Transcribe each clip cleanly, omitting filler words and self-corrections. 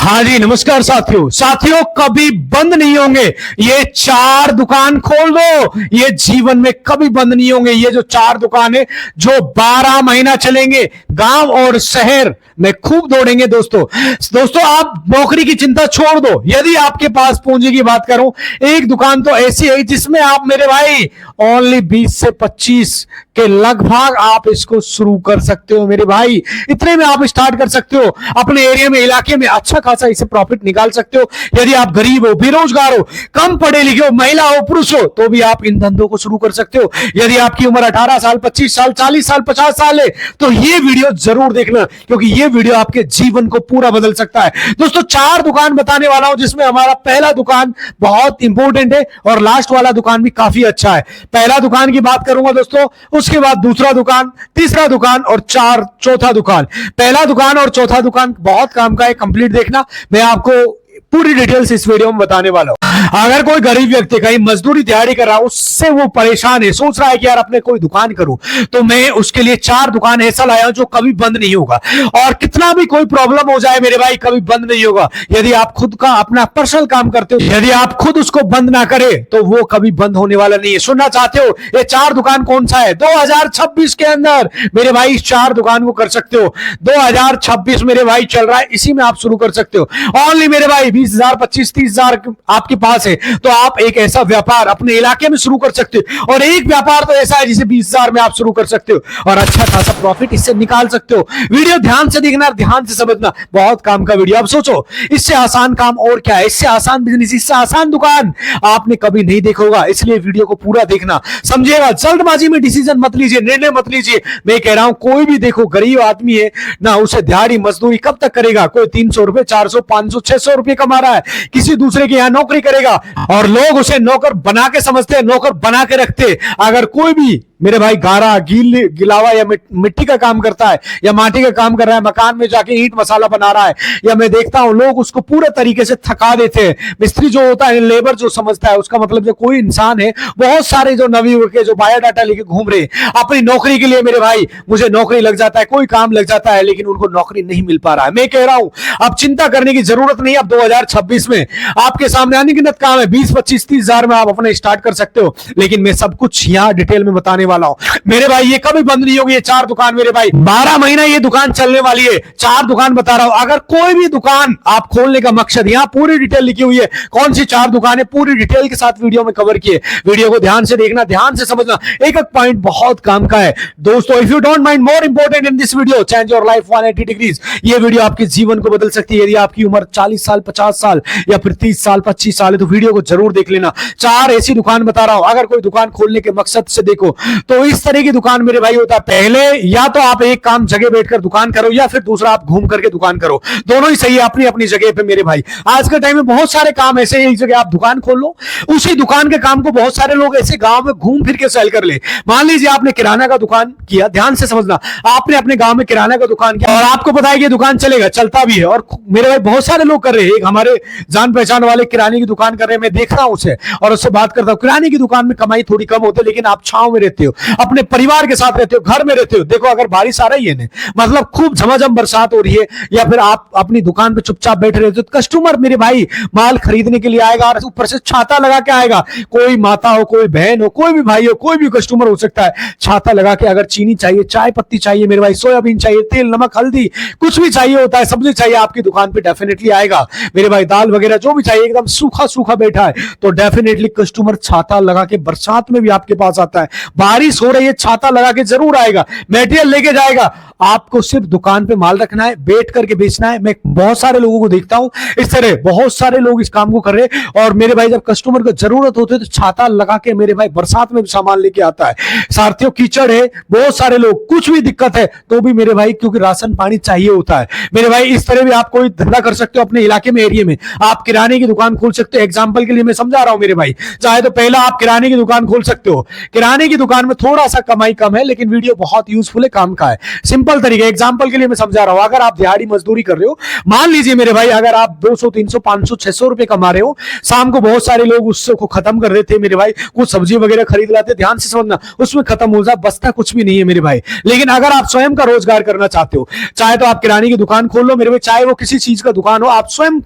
हाँ जी, नमस्कार साथियों। साथियों, कभी बंद नहीं होंगे ये चार दुकान खोल दो, ये जीवन में कभी बंद नहीं होंगे। ये जो चार दुकान है जो 12 महीना चलेंगे, गांव और शहर में खूब दौड़ेंगे। दोस्तों आप नौकरी की चिंता छोड़ दो। यदि आपके पास पूंजी की बात करूं, एक दुकान तो ऐसी है जिसमें आप मेरे भाई ओनली 20 से 25 के लगभग आप इसको शुरू कर सकते हो मेरे भाई। इतने में आप स्टार्ट कर सकते हो, अपने एरिया में, इलाके में अच्छा खासा इसे प्रॉफिट निकाल सकते हो। यदि आप गरीब हो, बेरोजगार हो, कम पढ़े लिखे हो, महिला हो, पुरुष हो, तो भी आप इन धंधों को शुरू कर सकते हो। यदि आपकी उम्र 18 साल, 25 साल, 40 साल, 50 साल है तो ये वीडियो जरूर देखना, क्योंकि ये वीडियो आपके जीवन को पूरा बदल सकता है। दोस्तों, चार दुकान बताने वाला हूं जिसमें हमारा पहला दुकान बहुत इंपॉर्टेंट है और लास्ट वाला दुकान भी काफी अच्छा है। पहला दुकान की बात करूंगा दोस्तों, उसके बाद दूसरा दुकान, तीसरा दुकान और चौथा दुकान। पहला दुकान और चौथा दुकान बहुत काम का है, कंप्लीट देखना। मैं आपको पूरी डिटेल्स इस वीडियो में बताने वाला हूं। अगर कोई गरीब व्यक्ति कहीं मजदूरी दिहाड़ी कर रहा है, उससे वो परेशान है, सोच रहा है कि यार अपने कोई दुकान करूं, तो मैं उसके लिए चार दुकान ऐसा लाया हूं जो कभी बंद नहीं होगा। और कितना भी कोई प्रॉब्लम हो जाए मेरे भाई, कभी बंद नहीं होगा। यदि आप खुद का अपना पर्सनल काम करते हो, यदि आप खुद उसको बंद ना करें तो वो कभी बंद होने वाला नहीं है। सुनना चाहते हो ये चार दुकान कौन सा है? 2026 के अंदर मेरे भाई इस चार दुकान को कर सकते हो। 2026 मेरे भाई चल रहा है, इसी में आप शुरू कर सकते हो। ओनली मेरे भाई 20,000, 25,000, 30,000 आपके पास है तो आप एक ऐसा व्यापार अपने इलाके में शुरू कर सकते हो। और एक व्यापार तो ऐसा है जिसे 20,000 में आप शुरू कर सकते हो और अच्छा खासा प्रॉफिट इससे निकाल सकते हो। वीडियो ध्यान से देखना, ध्यान से समझना, बहुत काम का वीडियो। अब सोचो, इससे आसान काम और क्या है? इससे आसान बिजनेस, इससे आसान दुकान आपने कभी नहीं देखा होगा। इसलिए वीडियो को पूरा देखना, समझिएगा। जल्दबाजी में डिसीजन मत लीजिए, निर्णय मत लीजिए। मैं कह रहा हूं, कोई भी देखो गरीब आदमी है ना, उसे दिहाड़ी मजदूरी कब तक करेगा? कोई 300 रुपए, 400, 500, 600 रुपए कमा रहा है, किसी दूसरे के यहां नौकरी करेगा और लोग उसे नौकर बना के समझते हैं, नौकर बना के रखते। अगर कोई भी मेरे भाई गारा, गिलावा या मिट्टी का काम करता है या माटी का काम कर रहा है, मकान में जाके ईंट मसाला बना रहा है, या मैं देखता हूं लोग उसको पूरे तरीके से थका देते हैं। मिस्त्री जो होता है, लेबर जो समझता है, उसका मतलब जो कोई इंसान है, बहुत सारे जो नवयुवक के जो बायोडाटा लेके घूम रहे हैं अपनी नौकरी के लिए, मेरे भाई मुझे नौकरी लग जाता है, कोई काम लग जाता है, लेकिन उनको नौकरी नहीं मिल पा रहा है। मैं कह रहा हूं अब चिंता करने की जरूरत नहीं। अब 2026 में आपके सामने अनगिनत काम है। 20, 25, 30,000 में आप अपने स्टार्ट कर सकते हो, लेकिन मैं सब कुछ यहां डिटेल में बताने वाला हूं मेरे भाई। ये कभी बंद नहीं होगी ये चार दुकान मेरे भाई। 12 महीना ये दुकान चलने वाली है। चार दुकान बता रहा हूं। अगर कोई भी दुकान आप खोलने का मकसद, यहां पूरी डिटेल लिखी हुई है, कौन सी चार दुकान है पूरी डिटेल के साथ वीडियो में कवर किए। वीडियो को ध्यान से देखना, ध्यान से समझना, एक एक पॉइंट बहुत काम का है दोस्तों। If you don't mind, more important in this video, change your life 180 degrees. ये वीडियो आपके जीवन को बदल सकती है। यदि आपकी उम्र 40 साल, 50 साल या फिर 30 साल, 25 साल है तो वीडियो को जरूर देख लेना। चार ऐसी दुकान बता रहा हूं, अगर कोई दुकान खोलने के मकसद से देखो तो इस तरह की दुकान मेरे भाई होता है। पहले या तो आप एक काम जगह बैठकर दुकान करो, या फिर दूसरा आप घूम करके दुकान करो। दोनों ही सही है अपनी अपनी जगह पे मेरे भाई। आज के टाइम में बहुत सारे काम ऐसे हैं, एक जगह आप दुकान खोल लो, उसी दुकान के काम को बहुत सारे लोग ऐसे गांव में घूम फिर के सेल कर ले। मान लीजिए आपने किराना का दुकान किया, ध्यान से समझना, आपने अपने गांव में किराना का दुकान किया और आपको पता है कि दुकान चलेगा, चलता भी है, और मेरे भाई बहुत सारे लोग कर रहे हैं। एक हमारे जान पहचान वाले किराने की दुकान कर रहे हैं, मैं देख रहा हूं उसे और उससे बात करता हूं। किराने की दुकान में कमाई थोड़ी कम होती है, लेकिन आप छांव में रहते हो, अपने परिवार के साथ रहते हो, घर में रहते हो। देखो अगर बारिश आ रही है ना, मतलब खूब झमाझम बरसात हो रही है, या फिर आप अपनी दुकान पे चुपचाप बैठे रहते हो, तो कस्टमर मेरे भाई माल खरीदने के लिए आएगा और ऊपर से छाता लगा के आएगा। कोई माता हो, कोई बहन हो, कोई भी भाई हो, कोई भी कस्टमर हो सकता है, छाता लगा के। अगर चीनी चाहिए, चाय पत्ती चाहिए मेरे भाई, सोयाबीन चाहिए, तेल, नमक, हल्दी, कुछ भी चाहिए होता है, सब्जी चाहिए, आपकी दुकान पे डेफिनेटली आएगा मेरे भाई। दाल वगैरह जो भी चाहिए, एकदम सूखा सूखा बैठा है तो डेफिनेटली कस्टमर छाता लगा के बरसात में भी आपके पास आता है। बारिश हो रही है, छाता लगा के जरूर आएगा, मटेरियल लेके जाएगा। आपको सिर्फ दुकान पे माल रखना है, बैठ करके बेचना है। मैं बहुत सारे लोगों को देखता हूं इस तरह, बहुत सारे लोग इस काम को कर रहे हैं। और मेरे भाई जब कस्टमर को जरूरत होती है तो छाता लगा के मेरे भाई बरसात में भी सामान लेके आता है। साथियों, कीचड़ है, बहुत सारे लोग, कुछ भी दिक्कत है तो भी मेरे भाई, क्योंकि राशन पानी चाहिए होता है मेरे भाई। इस तरह भी आप कोई धंधा कर सकते हो अपने इलाके में, एरिया में। आप किराने की दुकान खोल सकते हो। एग्जाम्पल के लिए मैं समझा रहा हूं मेरे भाई, चाहे तो पहला आप किराने की दुकान खोल सकते हो। किराने की दुकान दुकान में थोड़ा सा कमाई कम है, लेकिन वीडियो बहुत यूजफुल है, काम का है। सिंपल तरीका, एग्जांपल के लिए मैं समझा रहा हूं। अगर आप दिहाड़ी मजदूरी कर रहे हो, मान लीजिए मेरे भाई, अगर आप 200 300 500 600 रुपए कमा रहे हो, शाम को बहुत सारे लोग उससे को खत्म कर देते हैं मेरे भाई, कुछ सब्जी वगैरह खरीद लाते, ध्यान से समझना, उसमें खत्म हो जाए, बचता कुछ भी नहीं है मेरे भाई। लेकिन अगर आप स्वयं का रोजगार करना चाहते हो, चाहे तो आप किराने की दुकान खोल लो मेरे भाई, चाहे वो किसी चीज का दुकान हो, आप स्वयं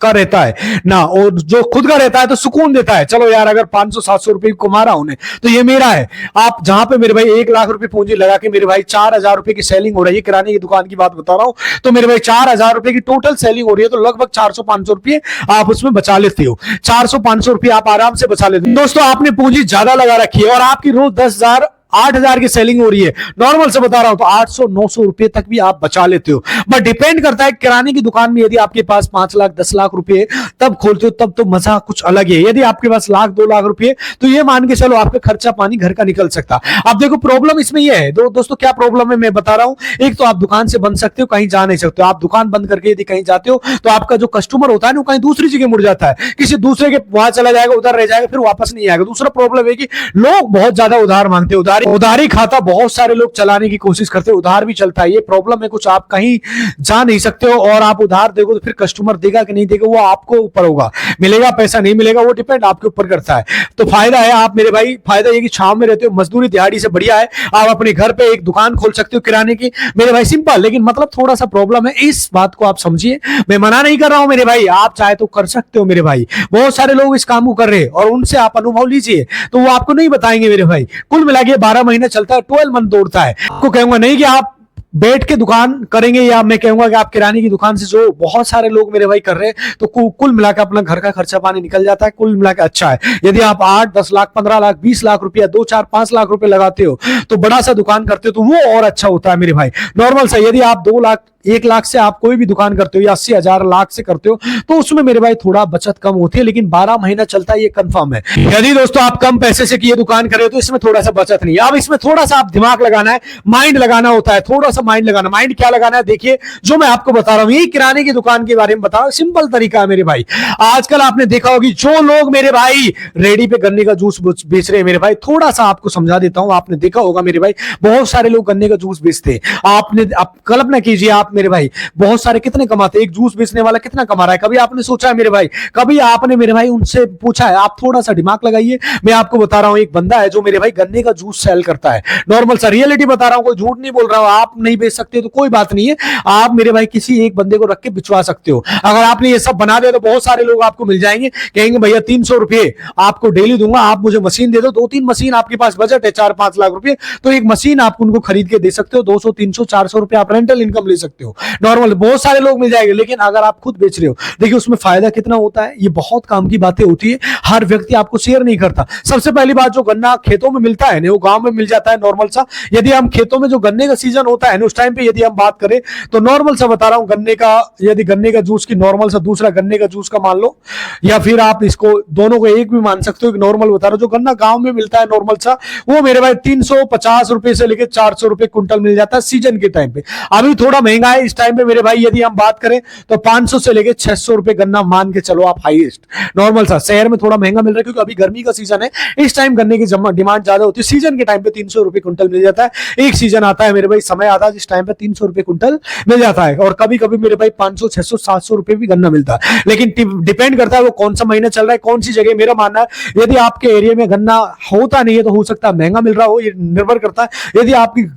का रहता है ना, और जो खुद का रहता है तो सुकून देता है। चलो यार, अगर 500-700 रुपए कमा रहा हूं तो ये मेरा है। आप जहां पे मेरे भाई 1 लाख रुपए पूंजी लगा के मेरे भाई 4000 रुपए की सेलिंग हो रही है, किराने की दुकान की बात बता रहा हूं, तो मेरे भाई 4000 रुपए की टोटल सेलिंग हो रही है, तो लगभग 400-500 रुपए आप उसमें बचा लेते हो। 400-500 रुपए आप आराम से बचा लेते हो। दोस्तों, आपने पूंजी ज्यादा लगा रखी है और आपकी रोज 10,000 8,000 की सेलिंग हो रही है, नॉर्मल से बता रहा हूं, तो 800-900 रुपए तक भी आप बचा लेते हो। बट डिपेंड करता है, किराने की दुकान में यदि आपके पास 5 लाख 10 लाख रुपए तब खोलते हो, तब तो मजा कुछ अलग है। यदि आपके पास 1-2 लाख रुपए, तो ये मान के चलो आपका खर्चा पानी घर का निकल सकता। अब देखो, प्रॉब्लम इसमें यह है दोस्तों, क्या प्रॉब्लम है मैं बता रहा हूं। एक तो आप दुकान से बंद सकते हो, कहीं जा नहीं सकते हो। आप दुकान बंद करके यदि कहीं जाते हो, तो आपका जो कस्टमर होता है ना, कहीं दूसरी जगह मुड़ जाता है, किसी दूसरे के वहां चला जाएगा, उधर रह जाएगा, फिर वापस नहीं आएगा। दूसरा प्रॉब्लम है कि लोग बहुत ज्यादा उधार मांगते हैं। उधारी खाता बहुत सारे लोग चलाने की कोशिश करते हैं, उधार भी चलता है। ये प्रॉब्लम है, कुछ आप कहीं जा नहीं सकते हो, और आप उधार देखो तो फिर कस्टमर देगा कि नहीं देगा, वो आपको ऊपर होगा, मिलेगा पैसा नहीं मिलेगा, वो डिपेंड आपके ऊपर करता है। तो फायदा है, आप मेरे भाई, फायदा ये कि छाव में रहते हो, मजदूरी दिहाड़ी से बढ़िया है, आप अपने घर पे एक दुकान खोल सकते हो किराने की मेरे भाई, सिंपल। लेकिन मतलब थोड़ा सा प्रॉब्लम है, इस बात को आप समझिए। मैं मना नहीं कर रहा हूं मेरे भाई, आप चाहे तो कर सकते हो मेरे भाई। बहुत सारे लोग इस काम को कर रहे हैं और उनसे आप अनुभव लीजिए, तो वो आपको नहीं बताएंगे मेरे भाई। कुल मिला के 12 महीना चलता है, 12 मंथ दौड़ता है। आपको कहूंगा नहीं कि आप बैठ के दुकान करेंगे, या मैं कहूंगा कि आप किराने की दुकान से, जो बहुत सारे लोग मेरे भाई कर रहे हैं, तो कुल मिलाकर अपना घर का खर्चा पानी निकल जाता है। कुल मिलाकर अच्छा है। यदि आप 8 10 लाख 15 लाख 20 लाख रुपया 2 4 5 लाख रुपए लगाते हो, तो बड़ा सा दुकान करते हो, तो वो और अच्छा होता है मेरे भाई। नॉर्मल सा यदि आप 2 लाख 1 लाख से आप कोई भी दुकान करते हो, या 80,000 लाख से करते हो, तो उसमें मेरे भाई थोड़ा बचत कम होती है, लेकिन 12 महीना चलता है, ये कंफर्म है। यदि दोस्तों आप कम पैसे से किए दुकान कर रहे हो, तो इसमें थोड़ा सा बचत नहीं है। अब इसमें थोड़ा सा आप दिमाग लगाना है, माइंड लगाना होता है, थोड़ा सा माइंड लगाना। माइंड क्या लगाना है, देखिए, जो मैं आपको बता रहा हूं, यही किराने की दुकान के बारे में बता रहा हूं, सिंपल तरीका है मेरे भाई। आजकल आपने देखा होगी, जो लोग मेरे भाई रेडी पे गन्ने का जूस बेच रहे हैं मेरे भाई, थोड़ा सा आपको समझा देता हूं। आपने देखा होगा मेरे भाई, बहुत सारे लोग गन्ने का जूस बेचते हैं। आपने कल्पना कीजिए, आप मेरे भाई बहुत सारे कितने कमाते हैं, एक जूस बेचने वाला कितना कमा रहा है, कभी आपने सोचा है मेरे भाई? कभी आपने मेरे भाई उनसे पूछा है? आप थोड़ा सा दिमाग लगाइए। मैं आपको बता रहा हूं, एक बंदा है जो मेरे भाई गन्ने का जूस सेल करता है, नॉर्मल सा रियलिटी बता रहा हूं, कोई झूठ नहीं बोल रहा हूं। आप नहीं बेच सकते तो कोई बात नहीं है, आप मेरे भाई किसी एक बंदे को रख के बिचवा सकते हो। अगर आपने ये सब बना दिया, तो बहुत सारे लोग आपको मिल जाएंगे, कहेंगे भैया 300 रुपए आपको डेली दूंगा, आप मुझे मशीन दे दो। 2-3 मशीन, आपके पास बजट है 4-5 लाख रुपए, तो एक मशीन आप उनको खरीद के दे सकते हो। 200 300 400 रुपए आप रेंटल इनकम ले सकते हो, नॉर्मल बहुत सारे लोग मिल जाएंगे। लेकिन अगर आप खुद बेच रहे हो, देखिए उसमें फायदा कितना होता है। ये बहुत काम की बातें होती है, हर व्यक्ति आपको शेयर नहीं करता। सबसे पहली बात, जो गन्ना खेतों में मिलता है ना, वो गांव में मिल जाता है नॉर्मल सा। यदि हम खेतों में, जो गन्ने का सीजन होता है ना, उस टाइम पे यदि हम बात करें, तो नॉर्मल सा बता रहा हूं, गन्ने का, यदि गन्ने का जूस की नॉर्मल सा, दूसरा गन्ने का जूस का मान लो, या फिर आप इसको दोनों को एक भी मान सकते हो। नॉर्मल बता रहा हूं, जो गन्ना गांव में मिलता है नॉर्मल सा, वो मेरे भाई 350 रुपए से लेकर 400 रुपए क्विंटल मिल जाता है सीजन के टाइम पे। अभी थोड़ा महंगा है इस टाइम पे मेरे भाई, यदि हम बात करें तो 500 से लेके 600 रुपए गन्ना मान के चलो आप हाईएस्ट, नॉर्मल सा। शहर में थोड़ा महंगा मिल रहा है, क्योंकि अभी गर्मी का सीजन है, इस टाइम गन्ने की डिमांड ज्यादा होती है। सीजन के टाइम पे 300 रुपए क्विंटल मिल जाता है। एक सीजन आता है मेरे भाई, समय आता है जिस टाइम पे 300 रुपए क्विंटल मिल जाता है, और कभी कभी मेरे भाई 500 600 700 रुपए भी गन्ना मिलता है। लेकिन डिपेंड करता है वो कौन सा महीना चल रहा है, कौन सी जगह। मेरा मानना है, यदि आपके एरिया में गन्ना होता नहीं है, तो हो सकता है महंगा मिल रहा हो, ये निर्भर करता है। यदि आपकी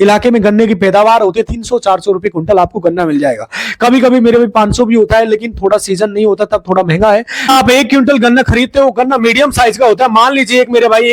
इलाके में गन्ने की पैदावार होती है, 300-400 रुपए क्विंटल आपको गन्ना मिल जाएगा। कभी कभी मेरे भी 500 भी होता है, लेकिन थोड़ा सीजन नहीं होता, तब थोड़ा महंगा है। आप 1 क्विंटल गन्ना खरीदते हो, गन्ना मीडियम साइज का होता है। मान लीजिए एक मेरे भाई,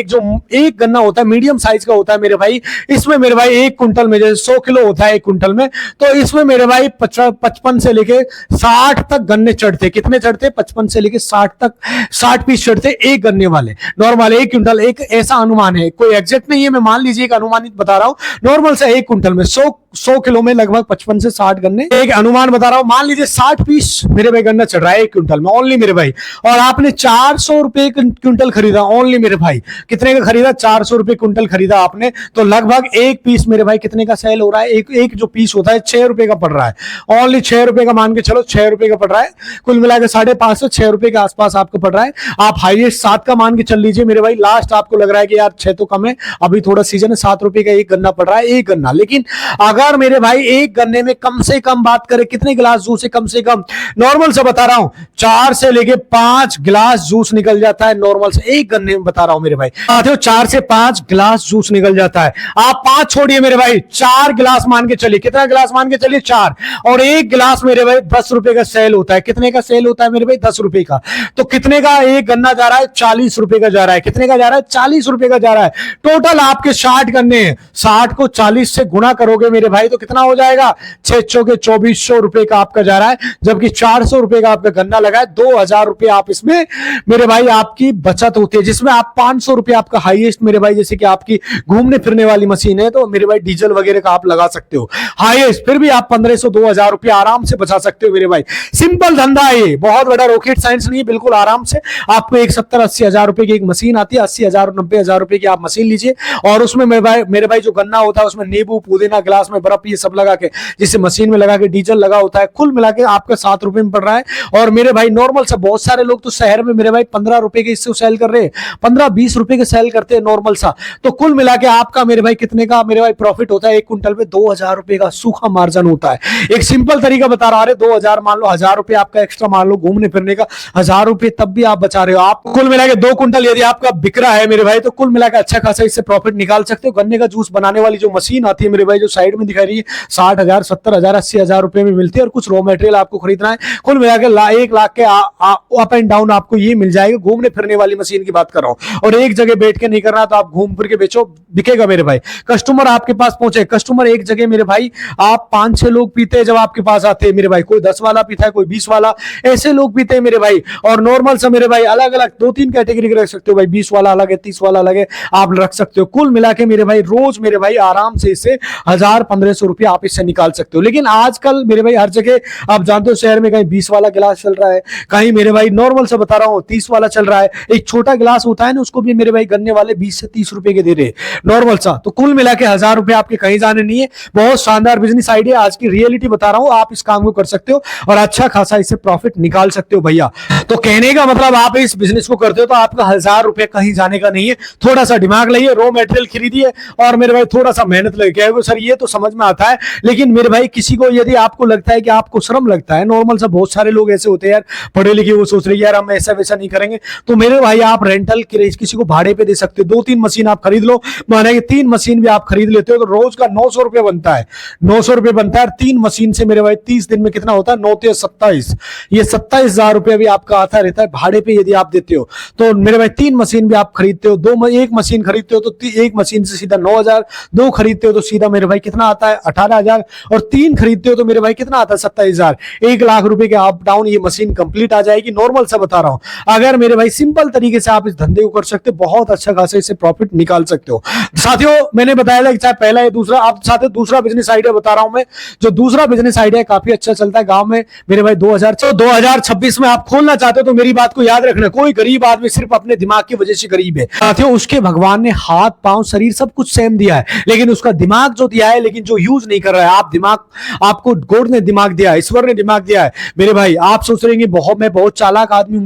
एक गन्ना होता है मीडियम साइज का होता है मेरे भाई, इसमें मेरे भाई 1 क्विंटल में जैसे 100 किलो होता है 1 क्विंटल में, तो इसमें मेरे भाई 55 से लेके 60 तक गन्ने चढ़ते। कितने चढ़ते? 55 से लेके 60 तक, 60 पीस चढ़ते एक गन्ने वाले, नॉर्मल 1 क्विंटल। एक ऐसा अनुमान है, कोई एग्जैक्ट नहीं है, मैं मान लीजिए एक अनुमानित बता रहा हूं, नॉर्मल से 1 कुंटल में 100 किलो में लगभग 55 से 60 गन्ने। एक अनुमान बता रहा हूं, मान लीजिए 60 पीस मेरे भाई गन्ना चढ़ रहा है 1 क्विंटल में ओनली मेरे भाई, और आपने 400 रुपए क्विंटल खरीदा ओनली मेरे भाई। कितने का खरीदा? 400 रुपए क्विंटल खरीदा आपने, तो लगभग एक पीस मेरे भाई कितने का सेल हो रहा है? एक जो पीस होता है 6 रुपए का पड़ रहा है, ओनली 6 रुपए का मान के चलो, 6 रुपए का पड़ रहा है, कुल मिलाकर 550 से 6 रुपए के आसपास आपको पड़ रहा है। आप हाईएस्ट 7 का मान के चल लीजिए मेरे भाई, लास्ट आपको लग रहा है कि यार 6 तो कम है, अभी थोड़ा सीजन है, 7 रुपए का एक गन्ना पड़ रहा है, एक गन्ना। लेकिन अगर मेरे भाई एक गन्ने में कम से कम बात करें कितने गिलास जूस है, कम से कम नॉर्मल से बता रहा हूं 4 से लेके 5 गिलास जूस निकल जाता है नॉर्मल से, एक गन्ने में बता रहा हूं मेरे भाई। 4 से 5 गिलास जूस निकल जाता है। आप 5 छोड़िए मेरे भाई, 4 गिलास मान के चलिए, कितना गिलास मान के चलिए? 4, और एक गिलास मेरे भाई 10 रुपए का सेल होता है। कितने का सेल होता है मेरे भाई? 10 रुपए का। तो कितने का एक गन्ना जा रहा है? 40 रुपए का जा रहा है। कितने का जा रहा है? 40 रुपए का जा रहा है। टोटल आपके 60 गन्ने हैं, 60 को 40 से गुणा करोगे मेरे भाई तो कितना हो जाएगा? 6 चौके 2400 रुपए का आपका जा रहा है, जबकि 400 रुपए का आपका गन्ना लगा है। 2000 रुपए आप इसमें मेरे भाई आपकी बचत होती है, जिसमें आप 500 रुपए आपका हाईएस्ट मेरे भाई, जैसे कि आपकी घूमने फिरने वाली मशीन है तो मेरे भाई डीजल वगैरह का आप लगा सकते हो हाईएस्ट, फिर भी आप 1500 2000 रुपए आराम से बचा सकते हो मेरे भाई। सिंपल धंधा है ये, बहुत बड़ा रॉकेट साइंस नहीं है, बिल्कुल आराम से आपको 70-80 हजार रुपए की एक मशीन आती है, 80,000 90,000 रुपए की आप मशीन लीजिए, और उसमें मेरे भाई जो गन्ना होता है उसमें नींबू पुदीना गिलास में बर्फ ये सब लगा के, जिसे मशीन में लगा के डीजल लगा होता है, कुल मिला के आपका 7 रुपए में पड़ रहा है। और मेरे भाई नॉर्मल से बहुत सारे लोग तो शहर में मेरे भाई 15 रुपए के इससे सेल कर रहे हैं, 15-20 रुपए के सेल करते हैं नॉर्मल सा। तो कुल मिला के आपका मेरे भाई कितने का मेरे भाई प्रॉफिट होता है? 1 कुंटल पे 2000 रुपए का सूखा मार्जिन होता है। एक सिंपल तरीका बता रहा है, 2000 मान लो, 1000 रुपए आपका एक्स्ट्रा मान लो घूमने फिरने का, 1000 रुपए तब भी आप बचा रहे हो। आप कुल मिला के 2 कुंटल यदि आपका बिक रहा है मेरे भाई तो कुल मिला के अच्छा खासा इससे प्रॉफिट निकाल सकते हो। गन्ने का जूस बनाने वाली जो मशीन आती है मेरे भाई, जो साइड में दिखाई रही है, 60,000 70,000 80,000 रुपए में मिलती है, और कुछ रॉ मटेरियल आपको खरीदना है, कुल मिला के 1 लाख के अप एंड डाउन आपको ये मिल जाएगा। घूमने फिरने वाली मशीन की बात कर रहा हूं, और एक जगह बैठ के नहीं करना, तो आप घूम फिर के बेचो, बिकेगा मेरे भाई। कस्टमर आपके पास पहुंचे, कस्टमर एक जगह मेरे भाई, आप 5-6 लोग पीते हैं जब आपके पास आते हैं मेरे भाई, कोई 10 वाला पीता है, कोई 20 वाला, ऐसे लोग पीते हैं मेरे भाई। और नॉर्मल से मेरे भाई अलग अलग 2-3 कैटेगरी के रख सकते हो भाई, 20 वाला अलग है, 30 वाला अलग है, आप रख सकते हो। कुल मिला के मेरे भाई रोज मेरे भाई आराम से इससे 1000-1500 रुपया आप इससे निकाल सकते हो। लेकिन आजकल मेरे भाई हर जगह आप जानते हो, शहर में कहीं 20 वाला गिलास चल रहा है, कहीं मेरे भाई नॉर्मल से बता रहा हूं 30 वाला चल रहा है। एक छोटा गिलास होता है ना, उसको भी मेरे भाई गन्ने वाले 20 से 30 रुपए के दे रहे नॉर्मल सा। तो कुल मिला के 1000 रुपए आपके कहीं जाने नहीं है। बहुत शानदार बिजनेस आइडिया, आज की रियलिटी बता रहा हूं, आप इस काम को कर सकते हो और अच्छा खासा इससे प्रॉफिट निकाल सकते हो भैया। तो कहने का मतलब आप इस बिजनेस को करते हो तो आपका 1000 रुपए कहीं जाने का नहीं है। थोड़ा सा दिमाग लगाइए, रॉ मटेरियल खरीदिए, और मेरे भाई थोड़ा सा मेहनत लगे। सर ये तो समझ में आता है, लेकिन मेरे भाई किसी को यदि आपको लगता है कि आपको शर्म लगता है, नॉर्मल सा बहुत सारे लोग ऐसे होते हैं यार, पढ़े लिखे, वो सोच रहे यार हम ऐसा वैसा नहीं करेंगे, तो मेरे भाई आप रेंटल किसी को भाड़े पे दे सकते हो। 2-3 मशीन आप खरीद लो, माना कि 3 मशीन भी आप खरीद लेते हो तो रोज का 900 रुपए बनता है, 900 रुपए बनता है। 3 मशीन से मेरे भाई 30 दिन में कितना होता है? 9 27, ये 27,000 रुपए भी आपका आता रहता है भाड़े पे यदि आप देते हो। तो मेरे भाई 3 मशीन भी आप खरीदते हो, 1 मशीन खरीदते हो तो 1 मशीन से सीधा 9,000, 2 खरीदते हो तो सीधा मेरे भाई कितना आता है? 18,000, और 3 खरीदते हो तो मेरे भाई कितना आता है? 27,000। 1 लाख रुपए के अप डाउन ये मशीन कंप्लीट आ जाएगी। नॉर्मल सा बता रहा हूं, अगर मेरे भाई सिंपल तरीके से आप इस धंधे को कर सकते हो, बहुत अच्छा खासा इससे प्रॉफिट निकाल सकते हो। साथियों मैंने बताया था कि चाहे पहला या दूसरा, आप साथियों दूसरा बिजनेस आइडिया बता रहा हूं मैं, जो दूसरा बिजनेस आइडिया काफी अच्छा चलता है गांव में मेरे भाई। 2026 में आप खोलना चाहते हो तो मेरी बात को याद रखना, कोई गरीब आदमी सिर्फ अपने दिमाग की वजह से गरीब है साथियों। उसके भगवान ने हाथ पांव शरीर सब कुछ सेम दिया है, लेकिन उसका दिमाग जो दिया है, लेकिन जो यूज नहीं कर रहा है। आप दिमाग, आपको गॉड ने दिमाग दिया है, ईश्वर ने दिमाग दिया है मेरे भाई। आप सोच रहे हैं मैं बहुत चालाक आदमी,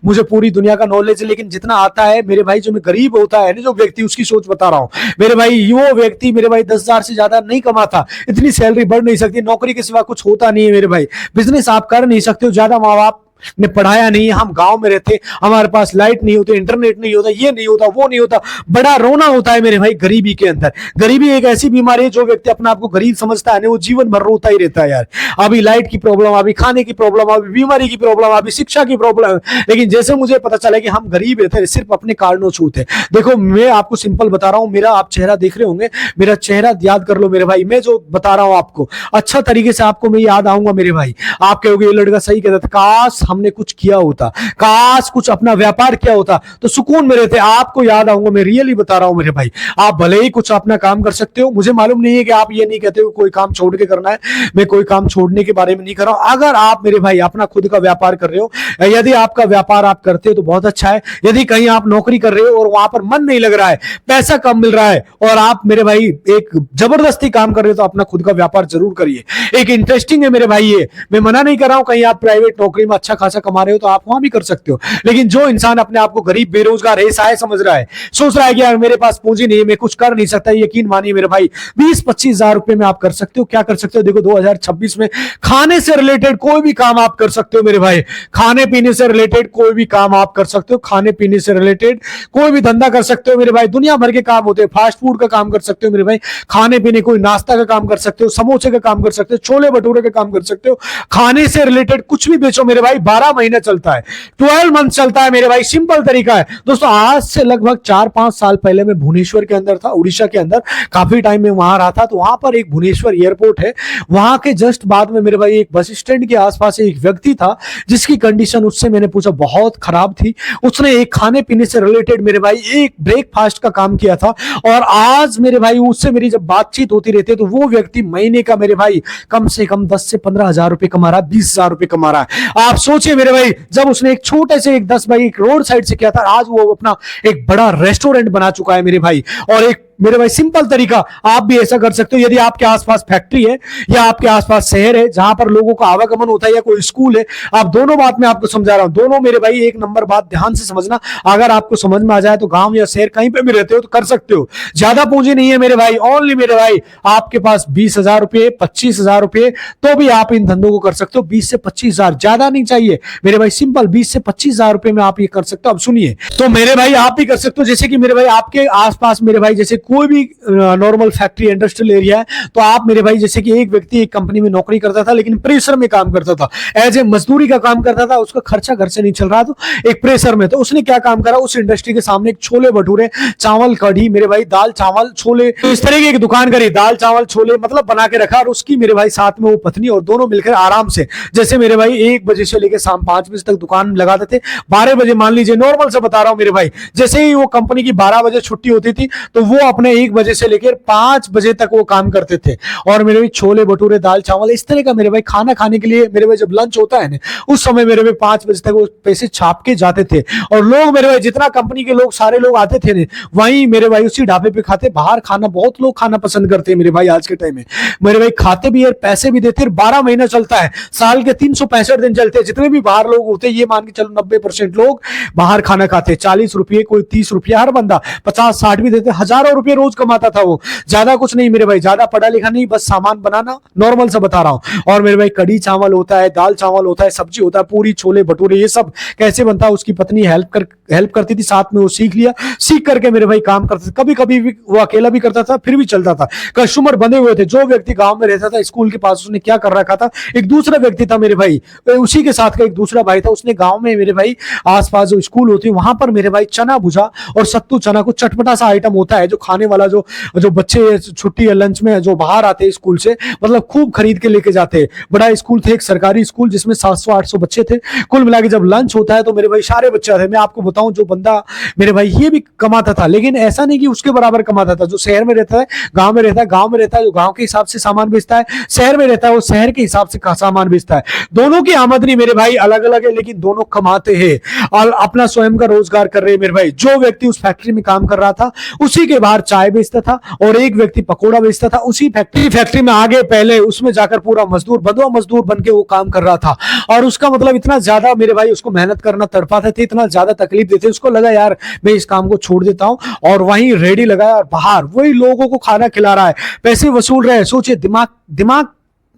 मुझे पूरी दुनिया का नॉलेज है, लेकिन जितना आता है मेरे भाई, जो मैं गरीब होता है ना जो व्यक्ति, उसकी सोच बता रहा हूं मेरे भाई। वो व्यक्ति मेरे भाई 10,000 से ज्यादा नहीं कमाता, इतनी सैलरी बढ़ नहीं सकती, नौकरी के सिवा कुछ होता नहीं है मेरे भाई। बिजनेस आप कर नहीं सकते हो, ज्यादा माँ बाप ने पढ़ाया नहीं, हम गांव में रहते, हमारे पास लाइट नहीं होती, इंटरनेट नहीं होता, ये नहीं होता, वो नहीं होता, बड़ा रोना होता है मेरे भाई गरीबी के अंदर। गरीबी एक ऐसी बीमारी है, जो व्यक्ति अपने आप को गरीब समझता है ना, वो जीवन भर रोता ही रहता है यार। अभी लाइट की प्रॉब्लम, अभी खाने की प्रॉब्लम, अभी बीमारी की प्रॉब्लम, अभी शिक्षा की प्रॉब्लम। लेकिन जैसे मुझे पता चला कि हम गरीब रहते हैं, सिर्फ अपने कारणों छूते। देखो मैं आपको सिंपल बता रहा हूं, मेरा आप चेहरा देख रहे होंगे, मेरा चेहरा याद कर लो मेरे भाई। मैं जो बता रहा हूं आपको अच्छा तरीके से, आपको मैं याद आऊंगा मेरे भाई। आप कहोगे ये लड़का सही कहता था, काश हमने कुछ किया होता, काश कुछ अपना व्यापार किया होता तो सुकून में रहते। आपको याद आऊंगा, मैं रियली बता रहा हूं मेरे भाई, आप भले ही कुछ अपना काम कर सकते हो, मुझे मालूम नहीं है कि आप ये नहीं कहते हो कोई काम छोड़ के करना है, मैं कोई काम छोड़ने के बारे में नहीं कर रहा हूं। अगर आप मेरे भाई अपना खुद का व्यापार कर रहे हो, यदि आपका व्यापार आप करते हो तो बहुत अच्छा है। यदि कहीं आप नौकरी कर रहे हो और वहां पर मन नहीं लग रहा है, पैसा कम मिल रहा है और आप मेरे भाई एक जबरदस्ती काम कर रहे हो, तो अपना खुद का व्यापार जरूर करिए। एक इंटरेस्टिंग है मेरे भाई, ये मैं मना नहीं कर रहा हूं, कहीं आप प्राइवेट नौकरी में अच्छा खासा कमा रहे हो तो आप वहां भी कर सकते हो, लेकिन जो इंसान अपने आप को गरीब बेरोजगार है, सहाय समझ रहा है, सोच रहा है कि यार मेरे पास पूंजी नहीं है, मैं कुछ कर नहीं सकता, यकीन मानिए मेरे भाई 20-25 हजार रुपए में आप कर सकते हो। क्या कर सकते हो? देखो 2026 में खाने से रिलेटेड कोई भी काम आप कर सकते हो मेरे भाई, खाने पीने से रिलेटेड कोई भी काम आप कर सकते हो, खाने पीने से रिलेटेड कोई भी धंधा कर सकते हो मेरे भाई। दुनिया भर के काम होते हैं, फास्ट फूड का काम कर सकते हो मेरे भाई, खाने पीने कोई नाश्ता का काम कर सकते हो, समोसे का काम कर सकते हो, छोले भटूरे का काम कर सकते हो, खाने से रिलेटेड कुछ भी बेचो मेरे भाई। 12 महीने चलता है, 12 मंथ चलता है मेरे भाई, सिंपल तरीका है दोस्तों। आज से लगभग 4-5 साल पहले मैं भुवनेश्वर के अंदर था, उड़ीसा के अंदर, काफी टाइम में वहां रहा था। तो वहां पर एक भुवनेश्वर एयरपोर्ट है, वहां के जस्ट बाद में मेरे भाई एक बस स्टैंड के आसपास एक व्यक्ति था जिसकी कंडीशन, उससे मैंने पूछा, बहुत खराब थी। उसने एक खाने पीने से रिलेटेड मेरे भाई एक ब्रेकफास्ट का काम किया था, और आज मेरे भाई उससे मेरी जब बातचीत होती रहती है तो वो व्यक्ति महीने का मेरे भाई कम से कम 10 से 15 हजार रुपए कमा रहा है, 20 हजार रुपए कमा रहा है। आप सोचिए मेरे भाई, जब उसने एक छोटे से एक 10 भाई एक रोड साइड से किया था, आज वो अपना एक बड़ा रेस्टोरेंट बना चुका है मेरे भाई। और एक मेरे भाई सिंपल तरीका, आप भी ऐसा कर सकते हो। यदि आपके आसपास फैक्ट्री है या आपके आसपास शहर है जहां पर लोगों का आवागमन होता है, या कोई स्कूल है, आप दोनों बात मैं आपको समझा रहा हूं, दोनों मेरे भाई एक नंबर बात ध्यान से समझना। अगर आपको समझ में आ जाए तो गांव या शहर कहीं पे भी रहते हो तो कर सकते हो। ज्यादा पूंजी नहीं है मेरे भाई, ओनली मेरे भाई आपके पास 20 हजार रुपए, 25 हजार रुपए, तो भी आप इन धंधों को कर सकते हो। 20 से 25 हजार, ज्यादा नहीं चाहिए मेरे भाई, सिंपल 20 से 25 हजार रुपए में आप ये कर सकते हो। अब सुनिए, तो मेरे भाई आप भी कर सकते हो, जैसे कि मेरे भाई आपके आसपास मेरे भाई जैसे कोई भी नॉर्मल फैक्ट्री इंडस्ट्रियल एरिया है, तो आप मेरे भाई जैसे कि एक व्यक्ति एक कंपनी में नौकरी करता था लेकिन प्रेशर में काम करता था, एज ए मजदूरी का काम करता था, उसका खर्चा घर से नहीं चल रहा, तो एक प्रेशर में, तो उसने क्या काम करा, उस इंडस्ट्री के सामने एक छोले भटूरे, चावल कढ़ी मेरे भाई, दाल चावल छोले, तो इस तरह की एक दुकान करी, दाल चावल छोले मतलब बना के रखा, और उसकी मेरे भाई साथ में वो पत्नी, और दोनों मिलकर आराम से, जैसे मेरे भाई 1 बजे से लेकर शाम 5 बजे तक दुकान लगाते थे। 12 बजे मान लीजिए, नॉर्मल से बता रहा हूं मेरे भाई, जैसे ही वो कंपनी की 12 बजे छुट्टी होती थी तो वो अपने 1 बजे से लेकर 5 बजे तक वो काम करते थे। और मेरे भाई छोले भटूरे, दाल चावल, इस तरह का मेरे भाई खाना खाने के लिए मेरे भाई जब लंच होता है ना, उस समय मेरे भाई 5 बजे तक वो पैसे छाप के जाते थे, और लोग मेरे भाई जितना कंपनी के लोग सारे लोग आते थे, वहीं मेरे भाई उसी ढाबे पे खाते। बाहर खाना बहुत लोग खाना पसंद करते हैं मेरे भाई आज के टाइम में, मेरे भाई खाते भी और पैसे भी देते। 12 महीना चलता है, साल के 365 दिन चलते हैं, जितने भी बाहर लोग होते हैं, ये मान के चलो 90% लोग बाहर खाना खाते। 40 रुपये, कोई 30 रुपये, हर बंदा 50-60 भी देते, हजारों रुपये रोज कमाता था वो। ज्यादा कुछ नहीं मेरे भाई, ज्यादा पढ़ा लिखा नहीं, बस सामान बनाना, नॉर्मल से बता रहा हूं। और मेरे भाई कढ़ी चावल होता है, दाल चावल होता है, सब्जी होता है, पूरी छोले भटूरे, ये सब कैसे बनता है उसकी पत्नी हेल्प करती थी, साथ में वो सीख लिया, सीख करके मेरे भाई काम करते थे। कभी कभी वो अकेला भी करता था, फिर भी चलता था, कस्टमर बंधे हुए थे। जो व्यक्ति गांव में रहता था स्कूल के पास, उसने क्या कर रखा था, एक दूसरा व्यक्ति था मेरे भाई, उसी के साथ का एक दूसरा भाई था, उसने गांव में मेरे भाई आसपास जो स्कूल होती है वहां पर मेरे भाई चना भुजा और सत्तू चना, को चटपटा सा आइटम होता है जो खाने वाला, जो बच्चे छुट्टी या लंच में जो बाहर आते हैं स्कूल से, मतलब खूब खरीद के लेके जाते हैं। बड़ा स्कूल थे, एक सरकारी स्कूल जिसमें 700-800 बच्चे थे कुल मिला के। जब लंच होता है तो मेरे भाई सारे बच्चे थे। मैं आपको बताऊं, जो बंदा मेरे भाई ये भी कमाता था, लेकिन ऐसा नहीं कि उसके बराबर कमाता था। जो शहर में रहता है, गांव में रहता है, गांव में रहता है जो गांव के हिसाब से सामान बेचता है, शहर में रहता है वो शहर के हिसाब से सामान बेचता है। दोनों की आमदनी मेरे भाई अलग अलग है, लेकिन दोनों कमाते हैं और अपना स्वयं का रोजगार कर रहे हैं मेरे भाई। जो व्यक्ति उस फैक्ट्री में काम कर रहा था उसी के बाहर चाय बेचता था, और एक व्यक्ति पकोड़ा बेचता था उसी फैक्ट्री में आगे पहले उसमें जाकर पूरा मजदूर, बंधुआ मजदूर बन के वो काम कर रहा था। और उसका मतलब इतना ज्यादा मेरे भाई उसको मेहनत करना तड़पाते थे, इतना ज्यादा तकलीफ देते, उसको लगा यार मैं इस काम को छोड़ देता हूं, और वहीं रेडी लगाया और बाहर वही लोगों को खाना खिला रहा है, पैसे वसूल रहे हैं। सोचिए दिमाग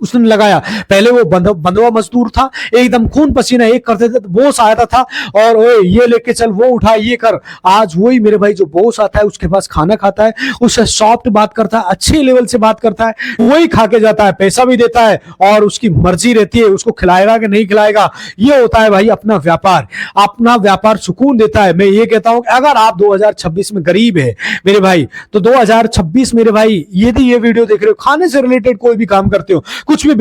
उसने लगाया। पहले वो बंधुआ मजदूर था, एकदम खून पसीना एक करते थे, तो बॉस आता था और ओए ये लेके चल, वो उठा, ये कर। आज वही मेरे भाई जो बॉस आता है उसके पास खाना खाता है, उससे सॉफ्ट बात करता है, अच्छे लेवल से बात करता है, वही खा के जाता है, पैसा भी देता है, और उसकी मर्जी रहती है उसको खिलाएगा कि नहीं खिलाएगा। ये होता है भाई अपना व्यापार। अपना व्यापार सुकून देता है। मैं ये कहता हूं कि अगर आप 2026 में गरीब है मेरे भाई, तो 2026 मेरे भाई यदि ये वीडियो देख रहे हो, खाने से रिलेटेड कोई भी काम करते हो, कुछ भी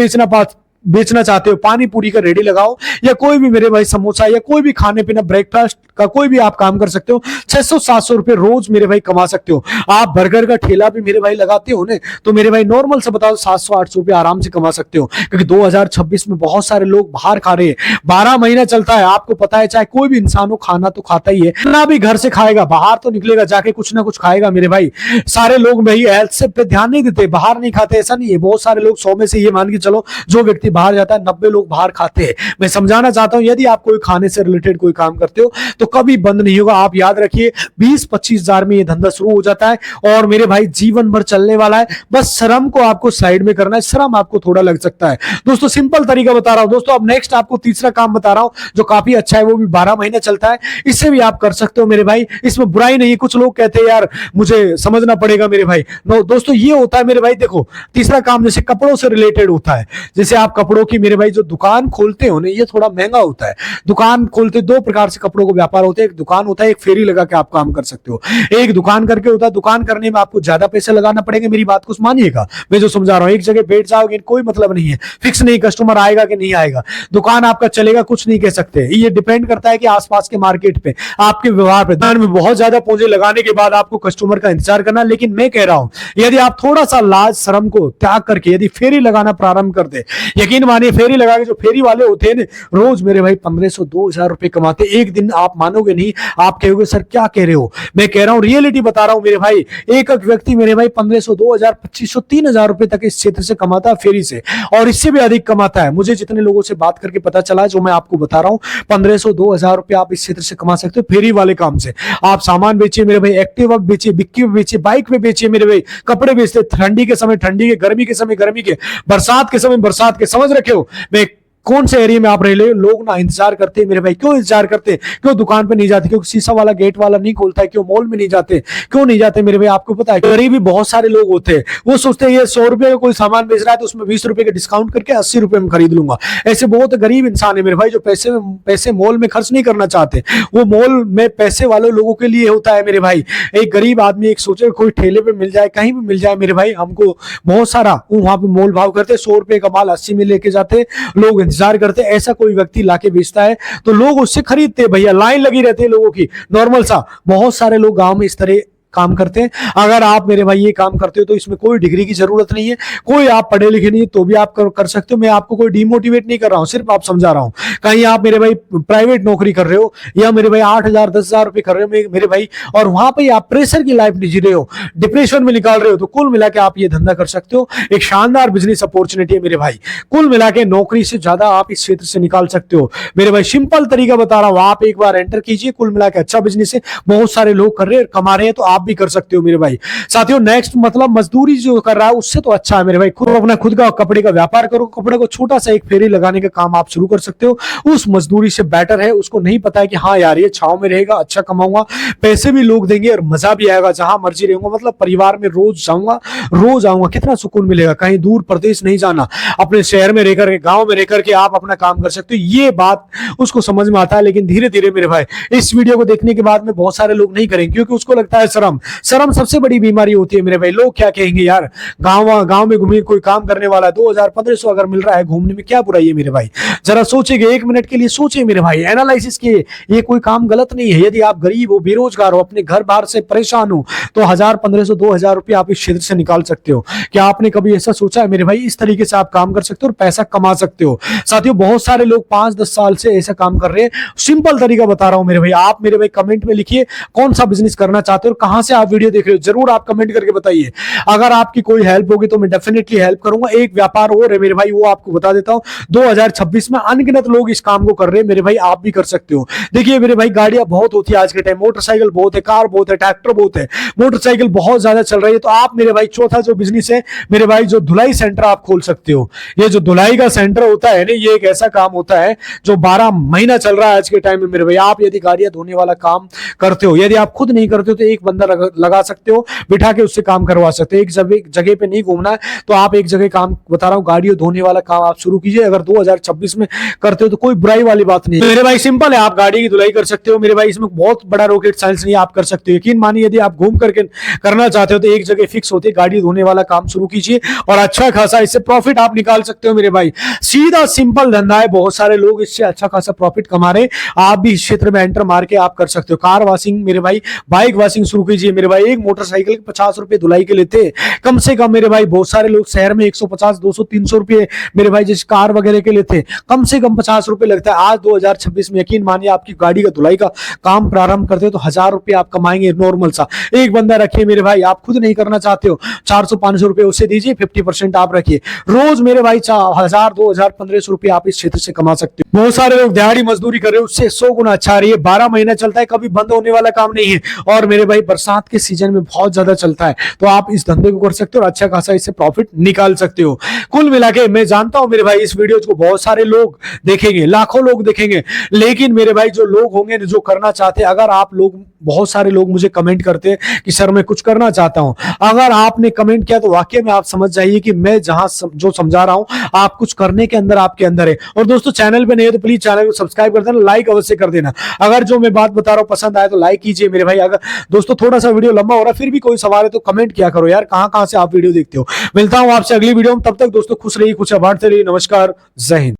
बेचना चाहते हो, पानी पूरी का रेडी लगाओ, या कोई भी मेरे भाई समोसा या कोई भी खाने पीना ब्रेकफास्ट का कोई भी आप काम कर सकते हो। 600-700 रुपए रोज मेरे भाई कमा सकते हो। आप बर्गर का ठेला भी मेरे भाई लगाते हो ना, तो मेरे भाई नॉर्मल से बताओ 700-800 रुपए आराम से कमा सकते हो, क्योंकि 2026 में बहुत सारे लोग बाहर खा रहे हैं। 12 महीना चलता है, आपको पता है, चाहे कोई भी इंसान हो, खाना तो खाता ही है ना, भी घर से खाएगा, बाहर तो निकलेगा, जाके कुछ ना कुछ खाएगा मेरे भाई। सारे लोग भाई हेल्थ से पे ध्यान नहीं देते, बाहर नहीं खाते, ऐसा नहीं है। बहुत सारे लोग 100 में से ये मान के चलो जो व्यक्ति बाहर जाता है 90 लोग बाहर खाते हैं। मैं समझाना चाहता हूं, यदि आप कोई खाने से रिलेटेड कोई काम करते हो तो कभी बंद नहीं होगा। आप याद रखिए 20-25 हजार में ये धंधा शुरू हो जाता है और मेरे भाई जीवन भर चलने वाला है। बस श्रम को आपको साइड में करना है, श्रम आपको थोड़ा लग सकता है दोस्तों। सिंपल तरीका बता रहा हूं दोस्तों। अब नेक्स्ट आपको तीसरा काम बता रहा हूं जो काफी अच्छा है, वो भी 12 महीने चलता है। इससे भी आप कर सकते हो मेरे भाई, इसमें बुराई नहीं है। कुछ लोग कहते हैं यार मुझे समझना पड़ेगा मेरे भाई, नो दोस्तों, ये होता है मेरे भाई, देखो तीसरा काम जैसे कपड़ों से रिलेटेड होता है। जैसे आप कपड़ों की मेरे भाई जो दुकान खोलते हो ना, ये थोड़ा महंगा होता है। दुकान खोलते 2 प्रकार से कपड़ों को व्यापार होते हैं। एक दुकान होता है, एक फेरी लगा के आप काम कर सकते हो। एक दुकान करके होता है, दुकान करने में आपको ज्यादा पैसे लगाना पड़ेंगे। मेरी बात को मानिएगा, मैं जो समझा रहा हूं, एक जगह बैठ जाओगे कोई मतलब नहीं है, फिक्स नहीं कस्टमर आएगा कि नहीं आएगा, दुकान आपका चलेगा कुछ नहीं कह सकते। ये डिपेंड करता है कि आसपास के मार्केट पे, आपके व्यवहार पे। दुकान में बहुत ज्यादा पूंजी लगाने के बाद आपको कस्टमर का इंतजार करना। लेकिन मैं कह रहा हूं, यदि आप थोड़ा सा लाज शर्म को त्याग करके यदि फेरी लगाना प्रारंभ कर दे, यकीन मानिए फेरी लगा के जो फेरी वाले होते हैं रोज मेरे भाई 1500-2000 रुपए कमाते। एक दिन आप मानोगे नहीं, आप कहोगे सर क्या कह रहे हो। मैं कह रहा हूं, रियलिटी बता रहा हूं मेरे भाई। एक व्यक्ति मेरे भाई 1500, 2000, 2500, 3000 रुपए तक इस क्षेत्र से कमाता है फेरी से, और इससे भी अधिक कमाता है। मुझे जितने लोगों से बात करके पता चला, जो मैं आपको बता रहा हूं, 1500, 2000 रुपए आप इस क्षेत्र से कमा सकते हो फेरी वाले काम से। आप सामान बेचिए मेरे भाई, एक्टिवा बेचिए, बिक्की बेचिए, बाइक में बेचिए मेरे भाई, कपड़े बेचते, ठंडी के समय ठंडी के, गर्मी के समय गर्मी के, बरसात के समय बरसात के, समझ रखे हो। मैं कौन से एरिया में आप रह रहे हो, लोग ना इंतजार करते हैं मेरे भाई। क्यों इंतजार करते हैं, क्यों दुकान पे नहीं जाते, क्योंकि शीशा वाला गेट वाला नहीं खोलता है, क्यों मॉल में नहीं जाते, क्यों नहीं जाते मेरे भाई, आपको पता है। गरीब भी बहुत सारे लोग होते हैं, वो सोचते हैं ये 100 रुपए का कोई सामान बेच रहा है तो उसमें 20 रुपए का डिस्काउंट करके 80 रुपए में खरीद लूंगा। ऐसे बहुत गरीब इंसान है मेरे भाई जो पैसे मॉल में खर्च नहीं करना चाहते। वो मॉल में पैसे वाले लोगों के लिए होता है मेरे भाई। एक गरीब आदमी एक सोचे कोई ठेले पे मिल जाए, कहीं भी मिल जाए मेरे भाई, हमको बहुत सारा, वो वहां पे मोल भाव करते, 100 रुपए का माल 80 में लेके जाते, लोग इंतजार करते। ऐसा कोई व्यक्ति लाके बेचता है तो लोग उससे खरीदते, भैया लाइन लगी रहती है लोगों की, नॉर्मल सा। बहुत सारे लोग गांव में इस तरह काम करते हैं। अगर आप मेरे भाई ये काम करते हो तो इसमें कोई डिग्री की जरूरत नहीं है, कोई आप पढ़े लिखे नहीं तो भी आप कर सकते हो। मैं आपको कोई डिमोटिवेट नहीं कर रहा हूं, सिर्फ आप समझा रहा हूं। कहीं आप मेरे भाई प्राइवेट नौकरी कर रहे हो या मेरे भाई 8,000 10,000 रुपए कर रहे हो मेरे भाई, और वहां पर आप प्रेशर की लाइफ नहीं जी रहे हो, डिप्रेशन में निकाल रहे हो, तो कुल मिला के आप ये धंधा कर सकते हो। एक शानदार बिजनेस अपॉर्चुनिटी है मेरे भाई। कुल मिला के नौकरी से ज्यादा आप इस क्षेत्र से निकाल सकते हो मेरे भाई। सिंपल तरीका बता रहा हूं, आप एक बार एंटर कीजिए, कुल मिला के अच्छा बिजनेस है, बहुत सारे लोग कर रहे हैं, कमा रहे हैं, तो आप भी कर सकते हो मेरे भाई। साथियों नेक्स्ट मतलब मजदूरी जो कर रहा है उससे तो अच्छा है मेरे भाई, खुद अपना खुद का कपड़े का व्यापार करो, कपड़े को छोटा सा एक फेरी लगाने का काम आप शुरू कर सकते हो। उस मजदूरी से बेटर है, उसको नहीं पता है कि हाँ यार ये छाव में रहेगा, अच्छा कमाऊंगा, पैसे भी लोग देंगे और मजा भी आएगा, जहां मर्जी रहूंगा, मतलब परिवार में रोज जाऊंगा, रोज आऊंगा, कितना सुकून मिलेगा। कहीं दूर प्रदेश नहीं जाना, अपने शहर में रहकर के, गांव में रहकर के आप अपना काम कर सकते हो। ये बात उसको समझ में आता है, लेकिन धीरे धीरे मेरे भाई इस वीडियो को देखने के बाद में बहुत सारे लोग नहीं करेंगे, क्योंकि उसको लगता है शर्म। शर्म सबसे बड़ी बीमारी होती है मेरे भाई। लोग क्या कहेंगे यार, गांव में घूमिए, कोई काम करने वाला है, 2000-1500 अगर मिल रहा है घूमने में, क्या बुराई है मेरे भाई। जरा सोचेंगे, 1 मिनट के लिए सोचे मेरे भाई, एनालिसिस किए, ये कोई काम गलत नहीं है। यदि आप गरीब हो, बेरोजगार हो, अपने घर बाहर से परेशान हो, तो 1000-1500, 2000 रुपए आप इस क्षेत्र से निकाल सकते हो। क्या आपने कभी ऐसा सोचा है मेरे भाई? इस तरीके से आप काम कर सकते हो और पैसा कमा सकते हो। साथियों बहुत सारे लोग 5-10 साल से ऐसा काम कर रहे हैं। सिंपल तरीका बता रहा हूं मेरे भाई। आप मेरे भाई कमेंट में लिखिए कौन सा बिजनेस करना चाहते हो और कहां से आप वीडियो देख रहे हो, जरूर आप कमेंट करके बताइए। अगर आपकी कोई हेल्प होगी तो मैं डेफिनेटली हेल्प करूंगा। एक व्यापार और है मेरे भाई, वो आपको बता देता हूं। 2026 में अनगिनत लोग इस काम को कर रहे हैं मेरे भाई, आप भी कर सकते हो। देखिए मेरे भाई गाड़ियां बहुत होती है आज के टाइम, मोटरसाइकिल बहुत है, कार बहुत है, ट्रैक्टर बहुत है, मोटरसाइकिल बहुत ज्यादा चल रही है। तो आप मेरे भाई चौथा जो बिजनेस है मेरे भाई, जो धुलाई सेंटर आप खोल सकते हो। ये जो धुलाई का सेंटर होता है ना, ये एक ऐसा काम होता है जो 12 महीना चल रहा है आज के टाइम में मेरे भाई। आप यदि गाड़ियां धोने वाला काम करते हो, यदि आप खुद नहीं करते हो तो एक बंदा लगा सकते हो, बिठा के उससे काम करवा सकते हो। एक जगह पे नहीं घूमना है तो आप एक जगह काम बता रहा हूं, गाड़ियों धोने वाला काम आप शुरू कीजिए। अगर 2026 इसमें करते हो तो कोई बुराई वाली बात नहीं है मेरे भाई। सिंपल है, आप गाड़ी की धुलाई कर सकते हो मेरे भाई, इसमें बहुत बड़ा रॉकेट साइंस नहीं, आप कर सकते हो। यकीन मानिए यदि आप घूम करके करना चाहते हो तो एक जगह फिक्स होते गाड़ी धोने वाला काम शुरू कीजिए और अच्छा खासा इससे प्रॉफिट आप निकाल सकते हो मेरे भाई। सीधा सिंपल धंधा है, बहुत सारे लोग इससे अच्छा खासा प्रॉफिट कमा रहे, आप भी इस क्षेत्र में एंटर मार के आप कर सकते हो। कार वॉशिंग मेरे भाई, बाइक वॉशिंग शुरू कीजिए मेरे भाई। एक मोटरसाइकिल के 50 रुपए धुलाई के लेते कम से कम मेरे भाई। बहुत सारे लोग शहर में 150, 200, 300 रुपए मेरे भाई जिस कार वगैरह के लेते कम से कम 50 रुपए लगता है। आज 2026 में यकीन मानिए आपकी गाड़ी का धुलाई का काम प्रारंभ करते हो तो 1000 रुपए आप कमाएंगे नॉर्मल सा। एक बंदा रखिए मेरे भाई, आप खुद नहीं करना चाहते हो 400-500 रुपए उसे दीजिए, 50% आप रखिए। रोज मेरे भाई 1000, 2000, 1500 रुपए आप इस क्षेत्र से कमा सकते हो। बहुत सारे लोग दिहाड़ी मजदूरी कर रहे हो, उससे 100 गुना अच्छा रही है। 12 महीना चलता है, कभी बंद होने वाला काम नहीं है। और मेरे भाई बरसात के सीजन में बहुत ज्यादा चलता है, तो आप इस धंधे को कर सकते हो और अच्छा खासा इससे प्रॉफिट निकाल सकते हो। कुल मिला के मैं जानता हूं मेरे भाई इस वीडियो को बहुत सारे लोग देखेंगे, लाखों लोग देखेंगे, लेकिन मेरे भाई जो लोग होंगे जो करना चाहते, अगर आप लोग, बहुत सारे लोग मुझे कमेंट करते हैं कि सर मैं कुछ करना चाहता हूं, अगर आपने कमेंट किया तो वाकई में आप समझ जाइए कि मैं जहां जो समझा रहा हूं आप कुछ करने के अंदर आपके अंदर है। और दोस्तों चैनल पे नहीं है तो प्लीज चैनल को सब्सक्राइब कर देना, लाइक अवश्य कर देना। अगर जो मैं बात बता रहा हूं पसंद आए तो लाइक कीजिए मेरे भाई। अगर दोस्तों थोड़ा सा वीडियो लंबा हो रहा है फिर भी कोई सवाल है तो कमेंट किया करो यार, कहां से आप वीडियो देखते हो। मिलता हूं आपसे अगली वीडियो में, तब तक दोस्तों खुश रहिए, कुछ बांटते रहिए। नमस्कार, जय हिंद।